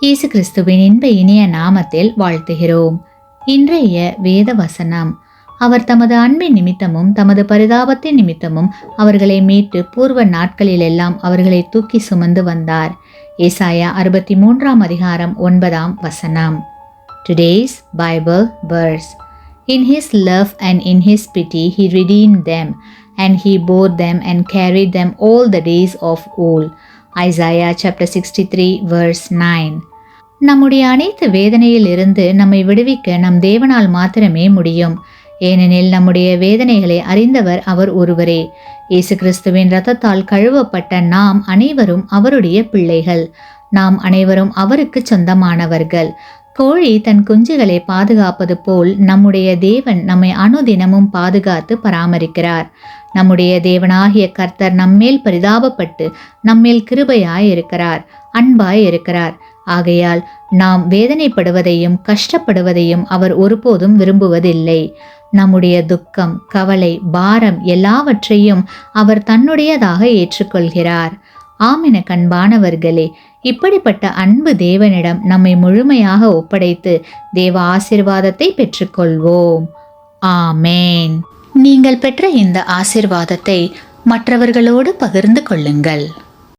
இயேசு கிறிஸ்துவின் இன்ப இனிய நாமத்தில் வாழ்த்துகிறோம். இன்றைய வேத வசனம்: அவர் தமது அன்பின் நிமித்தமும் தமது பரிதாபத்தின் நிமித்தமும் அவர்களை மீட்டு பூர்வ நாட்களிலெல்லாம் அவர்களை தூக்கி சுமந்து வந்தார். ஏசாயா 63:9. Today's Bible verse: In his love and in his pity he redeemed them, and he bore them and carried them all the days of old. Isaiah chapter 63 verse 9. நம்முடைய அனைத்து வேதனையில் இருந்து நம்மை விடுவிக்க நம் தேவனால் மாத்திரமே முடியும். ஏனெனில் நம்முடைய வேதனைகளை அறிந்தவர் அவர் ஒருவரே. இயேசு கிறிஸ்துவின் இரத்தத்தால் கழுவப்பட்ட நாம் அனைவரும் அவருடைய பிள்ளைகள். நாம் அனைவரும் அவருக்கு சொந்தமானவர்கள். கோழி தன் குஞ்சுகளை பாதுகாப்பது போல் நம்முடைய தேவன் நம்மை அனுதினமும் பாதுகாத்து பராமரிக்கிறார். நம்முடைய தேவனாகிய கர்த்தர் நம்மேல் பரிதாபப்பட்டு நம்மேல் கிருபையாய் இருக்கிறார், அன்பாய் இருக்கிறார். ஆகையால் நாம் வேதனைப்படுவதையும் கஷ்டப்படுவதையும் அவர் ஒருபோதும் விரும்புவதில்லை. நம்முடைய துக்கம், கவலை, பாரம் எல்லாவற்றையும் அவர் தன்னுடையதாக ஏற்றுக்கொள்கிறார். ஆமென கண்பானவர்களே, இப்படிப்பட்ட அன்பு தேவனிடம் நம்மை முழுமையாக ஒப்படைத்து தேவ ஆசீர்வாதத்தை பெற்றுக்கொள்வோம். ஆமேன். நீங்கள் பெற்ற இந்த ஆசீர்வாதத்தை மற்றவர்களோடு பகிர்ந்து கொள்ளுங்கள்.